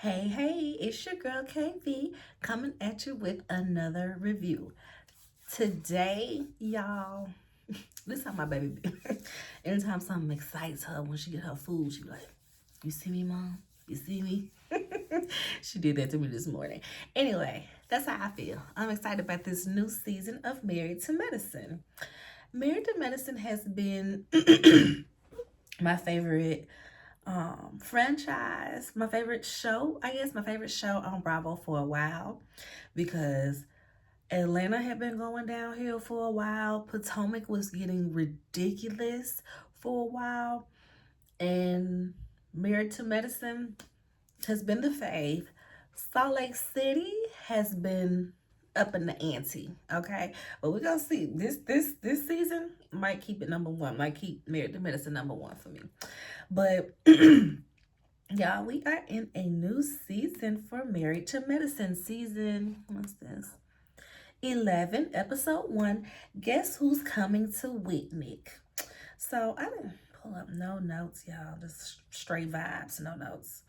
Hey, it's your girl KV coming at you with another review. Today, y'all, this how my baby be. Anytime something excites her when she get her food, she be like, "You see me, mom? You see me?" She did that to me this morning. Anyway, that's how I feel. I'm excited about this new season of Married to Medicine. Married to Medicine has been my favorite franchise, my favorite show, I guess my favorite show on Bravo for a while, because Atlanta had been going downhill for a while. Potomac was getting ridiculous for a while, and Married to Medicine has been the fave. Salt Lake City has been up in the ante, okay? But we're gonna see. This season might keep it number one, might keep Married to Medicine number one for me. But y'all, we are in a new season for Married to Medicine. Season, what's this? 11, episode 1. Guess who's coming to Whitney? So I didn't pull up no notes, y'all. Just straight vibes, no notes.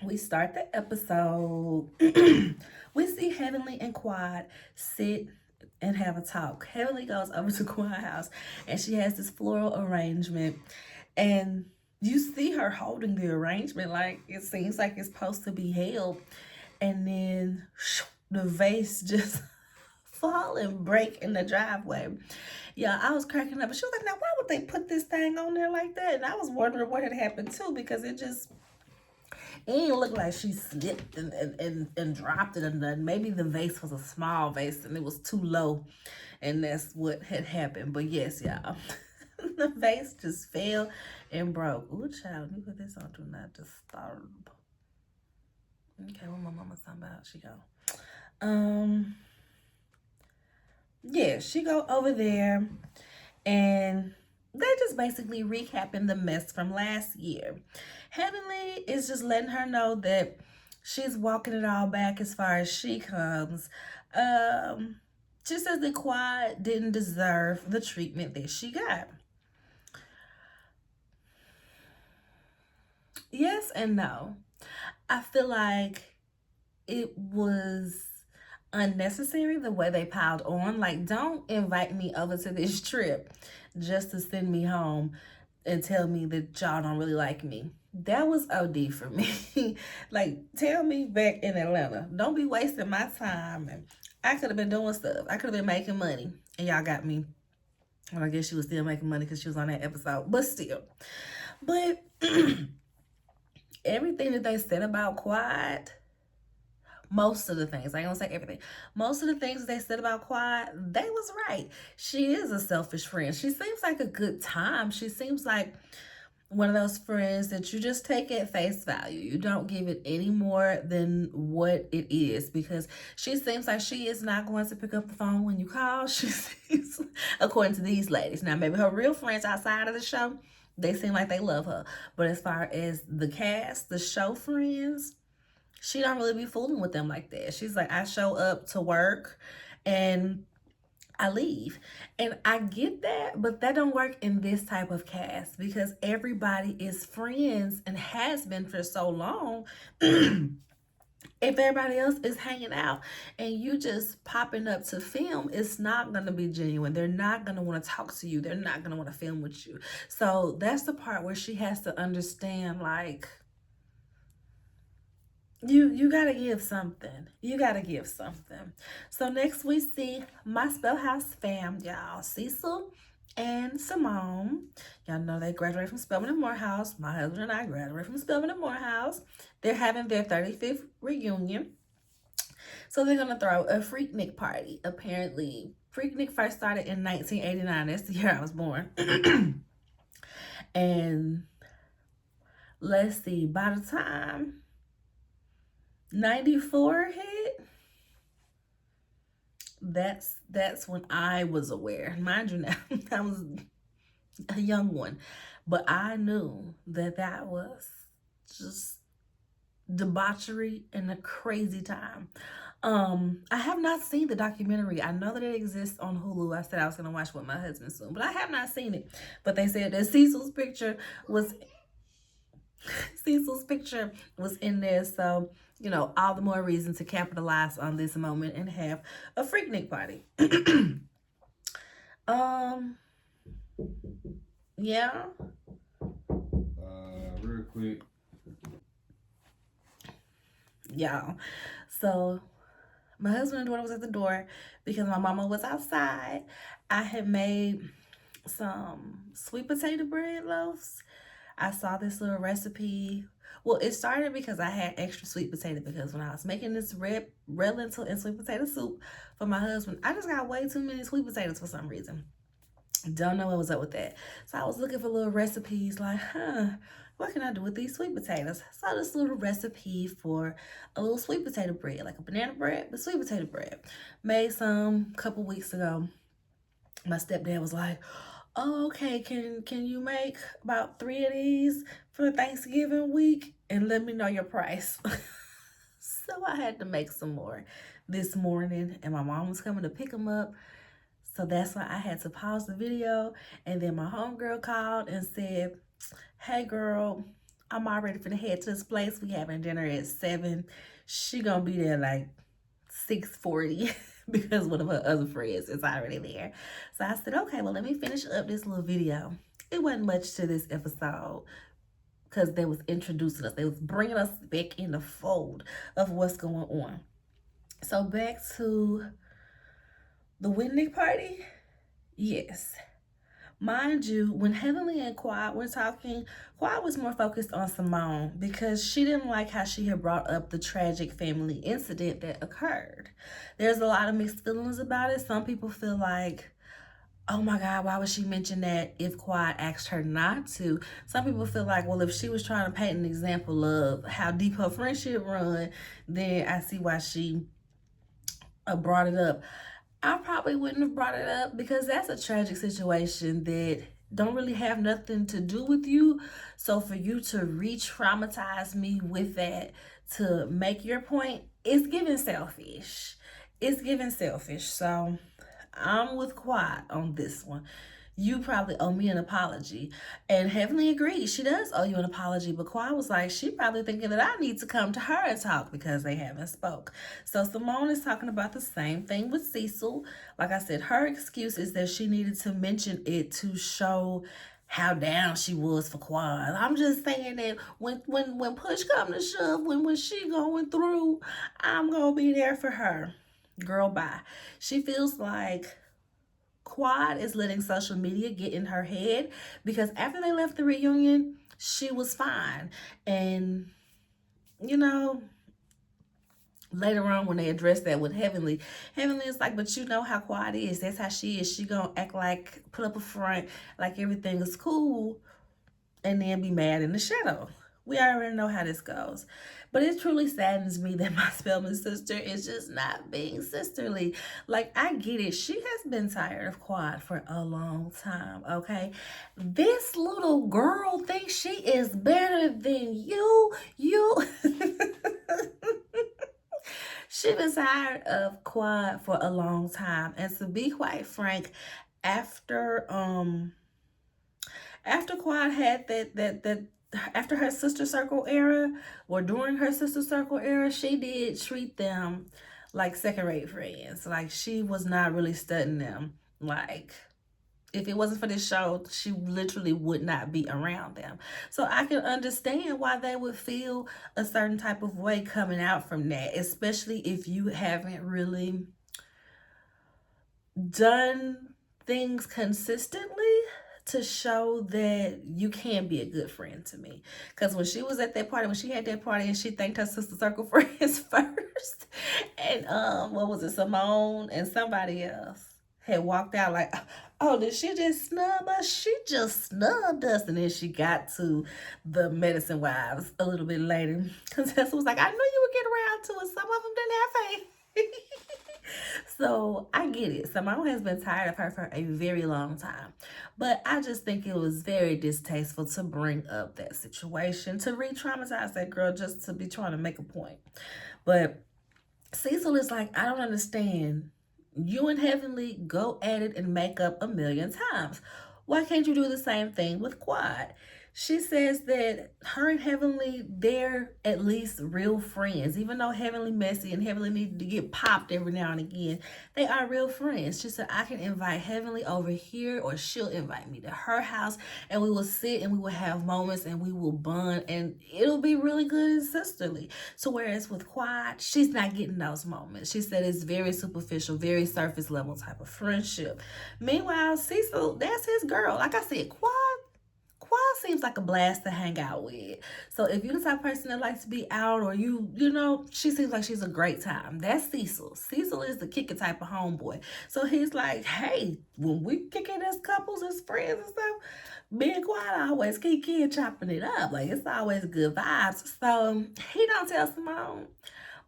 We start the episode. We see Heavenly and Quad sit and have a talk. Heavenly goes over to Quad house and she has this floral arrangement, and you see her holding the arrangement like it seems like it's supposed to be held, and then the vase just fall and break in the driveway. Yeah, I was cracking up. But she was like, now why would they put this thing on there like that? And I was wondering what had happened too, because it didn't look like she slipped and dropped it, and maybe the vase was a small vase and it was too low, and that's what had happened. But yes, y'all, the vase just fell and broke. Ooh, child, let me put this on Do Not Disturb. Okay, what my mama talking about? She go, yeah, she go over there, and they just basically recapping the mess from last year. Heavenly is just letting her know that she's walking it all back as far as she comes. She says that Quad didn't deserve the treatment that she got. Yes and no. I feel like it was unnecessary the way they piled on. Like, don't invite me over to this trip just to send me home and tell me that y'all don't really like me. That was OD for me. Like, tell me back in Atlanta. Don't be wasting my time. And I could have been doing stuff. I could have been making money. And y'all got me. Well, I guess she was still making money because she was on that episode. But still. But everything that they said about Quad, most of the things, I ain't gonna say everything, most of the things they said about Quad, they was right. She is a selfish friend. She seems like a good time. She seems like one of those friends that you just take at face value. You don't give it any more than what it is, because she seems like she is not going to pick up the phone when you call. She seems, according to these ladies. Now, maybe her real friends outside of the show, they seem like they love her. But as far as the cast, the show friends, she don't really be fooling with them like that. She's like, I show up to work and I leave. And I get that, but that don't work in this type of cast, because everybody is friends and has been for so long. If everybody else is hanging out and you just popping up to film, it's not going to be genuine. They're not going to want to talk to you. They're not going to want to film with you. So that's the part where she has to understand, like, you gotta give something. You gotta give something. So next we see my Spellhouse fam, y'all. Cecil and Simone. Y'all know they graduated from Spelman and Morehouse. My husband and I graduated from Spelman and Morehouse. They're having their 35th reunion. So they're gonna throw a Freaknik party. Apparently, Freaknik first started in 1989. That's the year I was born. And let's see, by the time 94 hit, that's when I was aware. Mind you, now I was a young one, but I knew that was just debauchery and a crazy time. I have not seen the documentary. I know that it exists on Hulu. I said I was gonna watch with my husband soon, but I have not seen it. But they said that was Cecil's picture was in there, so you know, all the more reason to capitalize on this moment and have a Freaknik party. um, yeah. Real quick. Y'all. So my husband and daughter was at the door because my mama was outside. I had made some sweet potato bread loaves. I saw this little recipe. Well, it started because I had extra sweet potato because when I was making this red lentil and sweet potato soup for my husband, I just got way too many sweet potatoes for some reason. Don't know what was up with that. So I was looking for little recipes like, what can I do with these sweet potatoes? Saw this little recipe for a little sweet potato bread, like a banana bread, but sweet potato bread. Made some a couple weeks ago. My stepdad was like, oh, okay, can you make about 3 of these for Thanksgiving week and let me know your price? So I had to make some more this morning, and my mom was coming to pick them up. So that's why I had to pause the video. And then my homegirl called and said, hey girl, I'm already finna head to this place. We having dinner at 7. She gonna be there like 6:40 because one of her other friends is already there. So I said, okay, well, let me finish up this little video. It wasn't much to this episode because they was introducing us. They was bringing us back in the fold of what's going on. So back to the Whitney party. Yes. Mind you, when Heavenly and Quad were talking, Quad was more focused on Simone because she didn't like how she had brought up the tragic family incident that occurred. There's a lot of mixed feelings about it. Some people feel like, oh my God, why would she mention that if Quad asked her not to? Some people feel like, well, if she was trying to paint an example of how deep her friendship run, then I see why she brought it up. I probably wouldn't have brought it up because that's a tragic situation that don't really have nothing to do with you. So for you to re-traumatize me with that to make your point, it's giving selfish. It's giving selfish. So I'm with Quad on this one. You probably owe me an apology. And Heavenly agreed. She does owe you an apology. But Quad was like, she probably thinking that I need to come to her and talk because they haven't spoke. So Simone is talking about the same thing with Cecil. Like I said, her excuse is that she needed to mention it to show how down she was for Quad. I'm just saying that when push come to shove, when she going through, I'm gonna be there for her. Girl, bye. She feels like Quad is letting social media get in her head because after they left the reunion, she was fine. And, you know, later on when they address that with Heavenly is like, but you know how Quad is. That's how she is. She gonna act like, put up a front, like everything is cool, and then be mad in the shadow. We already know how this goes. But it truly saddens me that my Spelman sister is just not being sisterly. Like, I get it. She has been tired of Quad for a long time, okay? This little girl thinks she is better than you. She been tired of Quad for a long time. And to be quite frank, after Quad had that after her sister circle era or during her sister circle era, she did treat them like second-rate friends. Like, she was not really studying them. Like, if it wasn't for this show, she literally would not be around them. So I can understand why they would feel a certain type of way coming out from that, especially if you haven't really done things consistently to show that you can be a good friend to me. Because when she was at that party, when she had that party and she thanked her sister circle friends first, and what was it, Simone and somebody else had walked out like, oh, did she just snub us? She just snubbed us. And then she got to the Medicine Wives a little bit later. Because Tessa was like, I knew you would get around to it. Some of them didn't have faith. So I get it. Simone has been tired of her for a very long time. But I just think it was very distasteful to bring up that situation, to re-traumatize that girl just to be trying to make a point. But Cecil is like, I don't understand. You and Heavenly go at it and make up a million times. Why can't you do the same thing with Quad? She says that her and Heavenly, they're at least real friends. Even though Heavenly messy and Heavenly needed to get popped every now and again, they are real friends. She said, I can invite Heavenly over here, or she'll invite me to her house, and we will sit and we will have moments and we will bond, and it'll be really good and sisterly. So whereas with Quad, she's not getting those moments. She said it's very superficial, very surface level type of friendship. Meanwhile, Cecil, that's his girl. Like I said, Quad seems like a blast to hang out with. So if you're the type of person that likes to be out, or she seems like she's a great time. That's Cecil. Cecil is the kicker type of homeboy. So he's like, hey, when we kick it as couples, as friends and stuff, me and Quad always keep chopping it up. Like, it's always good vibes. So he don't tell Simone,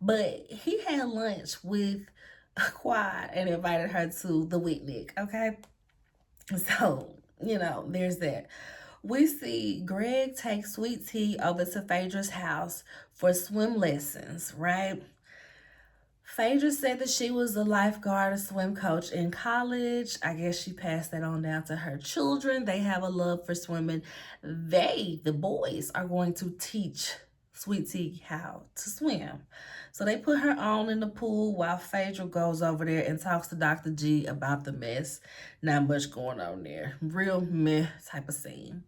but he had lunch with Quad and invited her to the Whitney. Okay, so there's that. We see Greg take Sweet Tea over to Phaedra's house for swim lessons, right? Phaedra said that she was a lifeguard, a swim coach in college. I guess she passed that on down to her children. They have a love for swimming. The boys, are going to teach Sweet Tea how to swim. So they put her on in the pool while Phaedra goes over there and talks to Dr. G about the mess. Not much going on there. Real meh type of scene.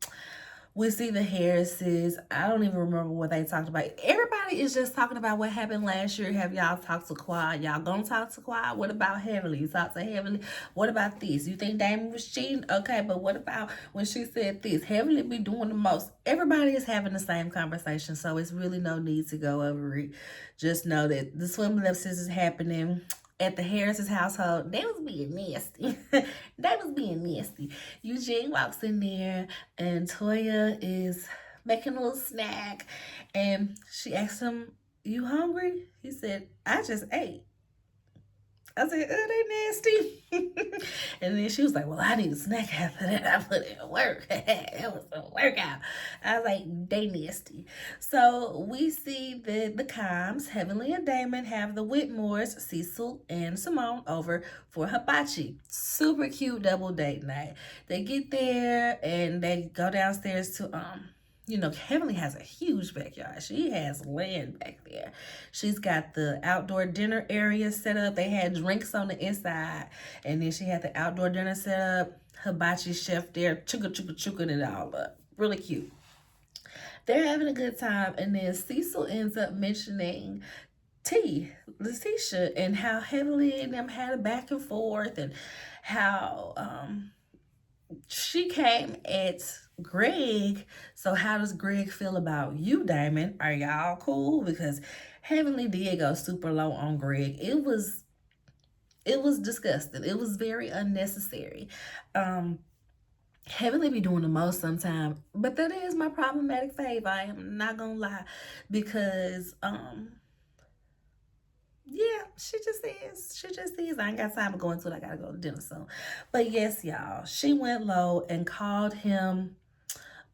We see the Harrises. I don't even remember what they talked about. Everybody is just talking about what happened last year. Have y'all talked to Quad? Y'all gonna talk to Quad? What about Heavenly? You talked to Heavenly? What about this? You think Damon was cheating? Okay, but what about when she said this? Heavenly be doing the most. Everybody is having the same conversation, so it's really no need to go over it. Just know that the swim lessons is happening at the Harris's household. They was being nasty. They was being nasty. Eugene walks in there and Toya is making a little snack, and she asks him, you hungry? He said, I just ate. I said, oh, they nasty. And then she was like, well, I need a snack after that. I put in work. It was a workout. I was like, they nasty. So we see the Combs, Heavenly and Damon, have the Whitmores, Cecil and Simone, over for hibachi. Super cute double date night. They get there and they go downstairs to Heavenly has a huge backyard. She has land back there. She's got the outdoor dinner area set up. They had drinks on the inside. And then she had the outdoor dinner set up. Hibachi chef there, chuka it all up. Really cute. They're having a good time. And then Cecil ends up mentioning Letitia, and how Heavenly and them had a back and forth, and how she came at Greg. So how does Greg feel about you, Diamond? Are y'all cool? Because Heavenly did go super low on Greg. It was disgusting. It was very unnecessary. Heavenly be doing the most sometimes, but that is my problematic fave. I am not gonna lie, because yeah, she just is. She just is. I ain't got time to go into it. I gotta go to dinner soon. But yes, y'all, she went low and called him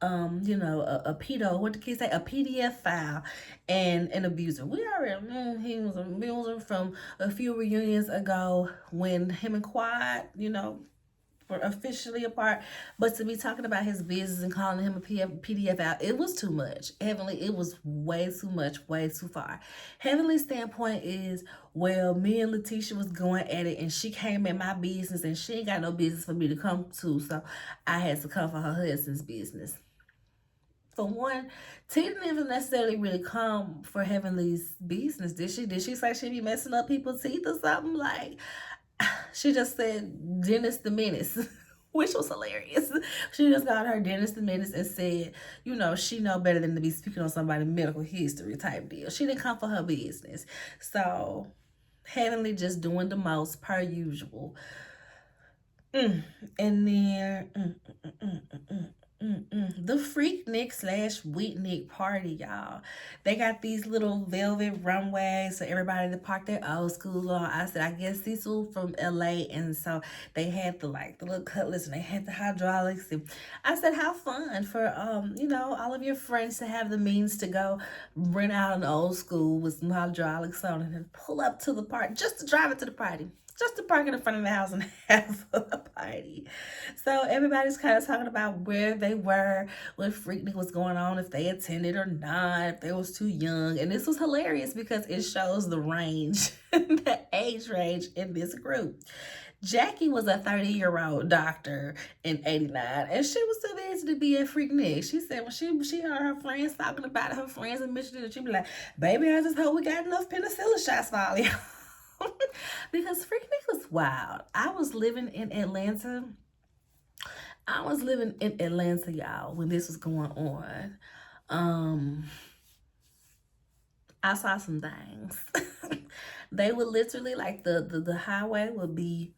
a pedo, what the kids say, a PDF file, and an abuser. We already knew he was an abuser from a few reunions ago when him and Quad, were officially apart. But to be talking about his business and calling him a PDF out, it was too much. Heavenly, it was way too much, way too far. Heavenly's standpoint is, well, me and Letitia was going at it, and she came at my business, and she ain't got no business for me to come to, so I had to come for her husband's business. For one, T didn't even necessarily really come for Heavenly's business, did she? Did she say she'd be messing up people's teeth or something? Like, she just said Dennis the Menace, which was hilarious. She just got her Dennis the Menace and said, she know better than to be speaking on somebody's medical history type deal. She didn't come for her business. So, Heavenly just doing the most per usual. And then the Freaknik / Weeknik party, y'all. They got these little velvet runways for everybody to park their old school on. I said, I guess Cecil from LA, and so they had the little cutlass and they had the hydraulics. And I said, how fun for all of your friends to have the means to go rent out an old school with some hydraulics on it and pull up to the party just to drive it to the party. Just to park in the front of the house and have a party. So everybody's kind of talking about where they were, what Freaknik was going on, if they attended or not, if they was too young. And this was hilarious because it shows the range, the age range in this group. Jackie was a 30-year-old doctor in 89, and she was too busy to be at Freaknik. She said when she heard her friends talking about it, her friends in Michigan, she'd be like, baby, I just hope we got enough penicillin shots for all y'all. Because Freaknik was wild. I was living in Atlanta, y'all, when this was going on. I saw some things. They would literally, like, the highway would be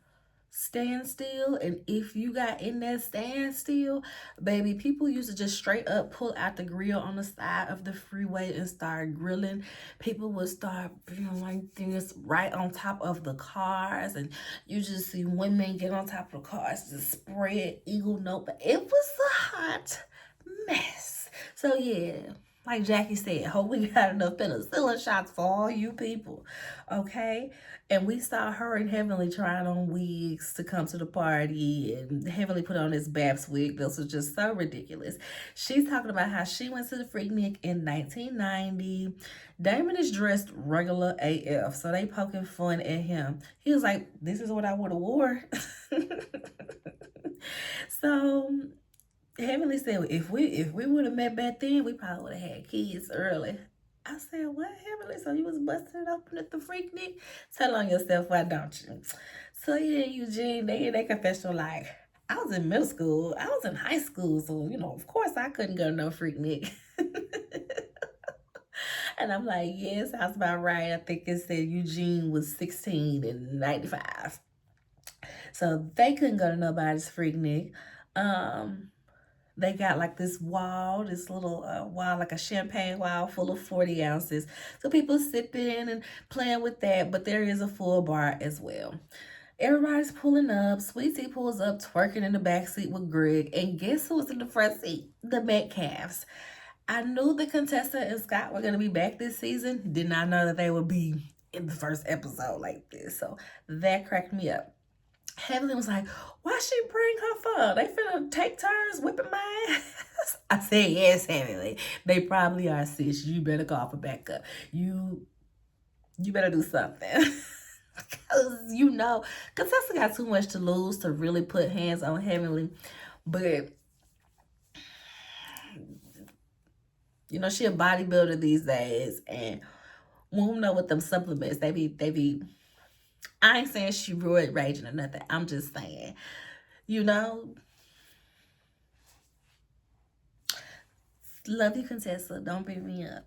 standstill, and if you got in that standstill, baby, people used to just straight up pull out the grill on the side of the freeway and start grilling. People would start being like this right on top of the cars, and you just see women get on top of the cars, just spread eagle note. But it was a hot mess. So yeah, like Jackie said, hope we got enough penicillin shots for all you people, okay? And we saw her and Heavenly trying on wigs to come to the party, and Heavenly put on this Babs wig. This was just so ridiculous. She's talking about how she went to the Freaknik in 1990. Damon is dressed regular AF, so they poking fun at him. He was like, this is what I would have wore. So Heavenly said, if we would have met back then, we probably would have had kids early. I said, what, Heavenly? So you was busting it open at the Freaknik? Tell on yourself, why don't you? So yeah, Eugene, they confession like, I was in middle school. I was in high school. So, of course I couldn't go to no Freaknik. And I'm like, yes, sounds about right. I think it said Eugene was 16 in 95. So they couldn't go to nobody's Freaknik. They got like this little wall, like a champagne wall full of 40 ounces. So people sipping and playing with that, but there is a full bar as well. Everybody's pulling up. Sweet Tea pulls up, twerking in the back seat with Greg. And guess who's in the front seat? The Metcalfs. I knew the contestant and Scott were going to be back this season. Did not know that they would be in the first episode like this. So that cracked me up. Heavenly was like, why she bring her phone? They finna take turns whipping my ass. I said, yes, Heavenly. They probably are, sis. You better call for backup. You better do something. Because, Contessa got too much to lose to really put hands on Heavenly. But, she a bodybuilder these days. And we don't know what them supplements, they be I ain't saying she roid raging or nothing. I'm just saying, love you, Contessa. Don't beat me up.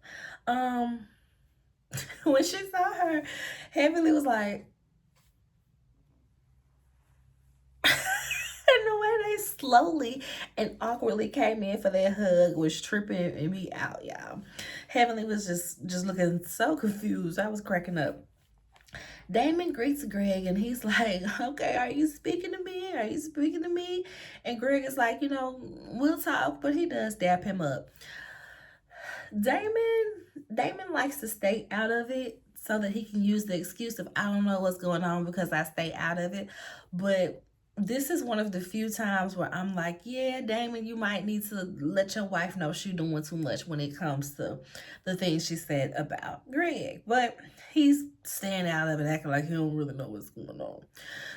When she saw her, Heavenly was like, and the way they slowly and awkwardly came in for that hug was tripping me out, y'all. Heavenly was just looking so confused. I was cracking up. Damon greets Greg and he's like, okay, are you speaking to me? Are you speaking to me? And Greg is like, we'll talk, but he does dap him up. Damon likes to stay out of it so that he can use the excuse of, I don't know what's going on because I stay out of it. But this is one of the few times where I'm like, yeah, Damon, you might need to let your wife know she's doing too much when it comes to the things she said about Greg. But he's staying out of it, acting like he don't really know what's going on.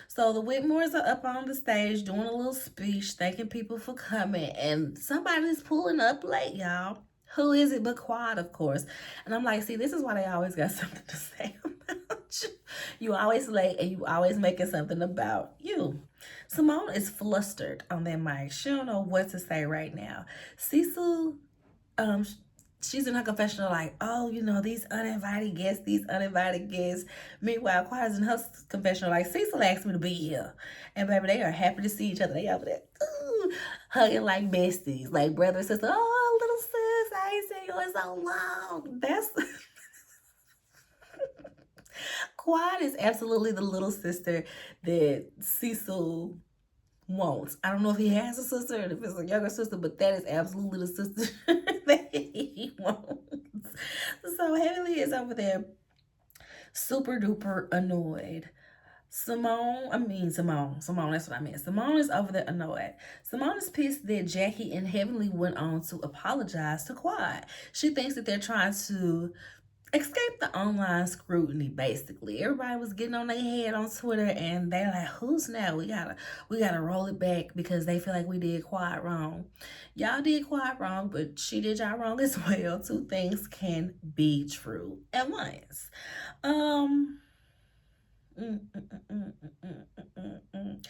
So the Whitmores are up on the stage doing a little speech, thanking people for coming. And somebody's pulling up late, y'all. Who is it but Quad, of course. And I'm like, see, this is why they always got something to say about you. You always late and you always making something about you. Simone is flustered on that mic. She don't know what to say right now. Cecil she's in her confessional like, oh, you know, these uninvited guests, these uninvited guests. Meanwhile, Quiet's in her confessional like, Cecil asked me to be here. And baby, they are happy to see each other. They over there hugging like besties, like brother and sister. Oh, little sis, I ain't seen you in so long. That's Quiet is absolutely the little sister that Cecil wants. I don't know if he has a sister or if it's a younger sister, but that is absolutely the sister that he wants. So Heavenly is over there super duper annoyed. Simone, that's what I meant. Simone is over there annoyed. Simone is pissed that Jackie and Heavenly went on to apologize to Quad. She thinks that they're trying to escape the online scrutiny. Basically, everybody was getting on their head on Twitter, and they're like, "Who's now? We gotta roll it back because they feel like we did Quad wrong. Y'all did Quad wrong, but she did y'all wrong as well. Two things can be true at once." Um. Mm, mm, mm, mm, mm, mm, mm.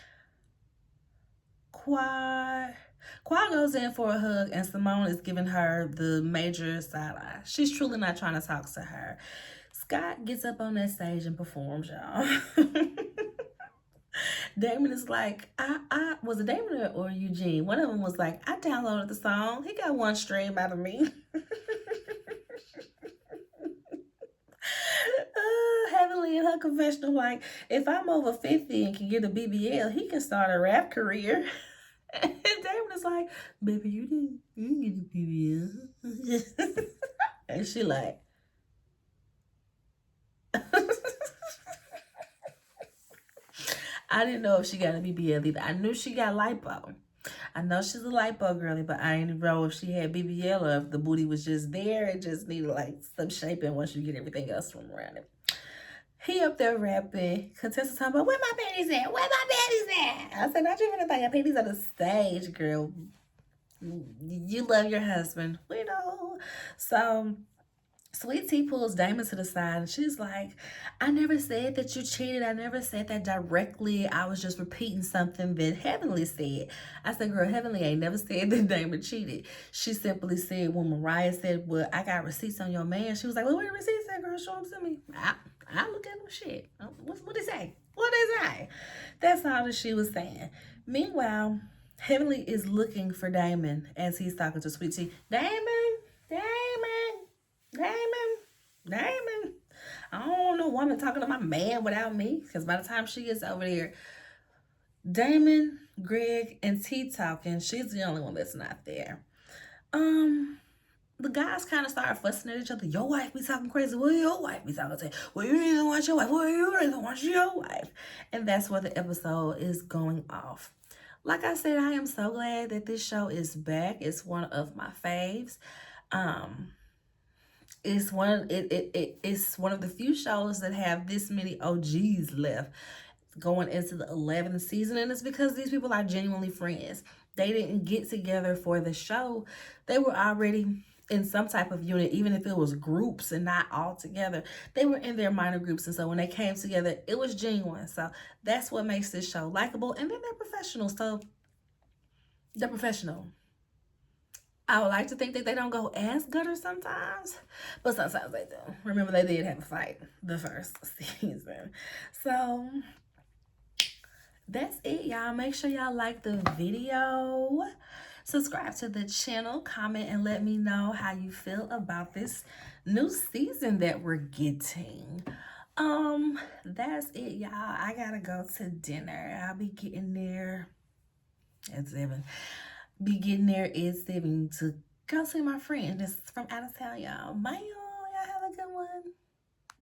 Quad. Quad goes in for a hug, and Simone is giving her the major side eye. She's truly not trying to talk to her. Scott gets up on that stage and performs, y'all. Damon is like, I was it Damon or Eugene? One of them was like, I downloaded the song. He got one stream out of me. Heavily in her confessional, like, if I'm over 50 and can get a BBL, he can start a rap career. And Damon is like, baby, you didn't get a BBL. And she like, I didn't know if she got a BBL either. I knew she got lipo. I know she's a lipo girly, but I didn't know if she had BBL or if the booty was just there and just needed like some shaping once you get everything else from around it. He up there rapping. Contestant talking about, where my panties at? Where my panties at? I said, not you gonna throw your panties on the stage, girl. You love your husband. We know. So Sweet Tea pulls Damon to the side and she's like, I never said that you cheated. I never said that directly. I was just repeating something that Heavenly said. I said, girl, Heavenly ain't never said that Damon cheated. She simply said, when Mariah said, well, I got receipts on your man, she was like, well, where the receipts at, girl? Show them to me. I look at them shit. What they say? What they say? That's all that she was saying. Meanwhile, Heavenly is looking for Damon as he's talking to Sweet Tea. Damon, Damon, Damon, Damon. I don't want no woman talking to my man without me. Because by the time she gets over there, Damon, Greg, and T talking, she's the only one that's not there. The guys kind of start fussing at each other. Your wife be talking crazy. Well, your wife be talking crazy. Well, you need to watch your wife. Well, you need to watch your wife. And that's where the episode is going off. Like I said, I am so glad that this show is back. It's one of my faves. It's one of the few shows that have this many OGs left going into the 11th season, and it's because these people are genuinely friends. They didn't get together for the show. They were already in some type of unit, even if it was groups and not all together. They were in their minor groups, and so when they came together, it was genuine. So that's what makes this show likable. And then they're professional, so they're professional. I would like to think that they don't go as gutter sometimes, but sometimes they do. Remember, they did have a fight the first season. So that's it, y'all. Make sure y'all like the video, subscribe to the channel, comment, and let me know how you feel about this new season that we're getting. That's it, y'all. I gotta go to dinner. I'll be getting there at 7. Be getting there at 7 to go see my friend that's from out of town, y'all. Bye.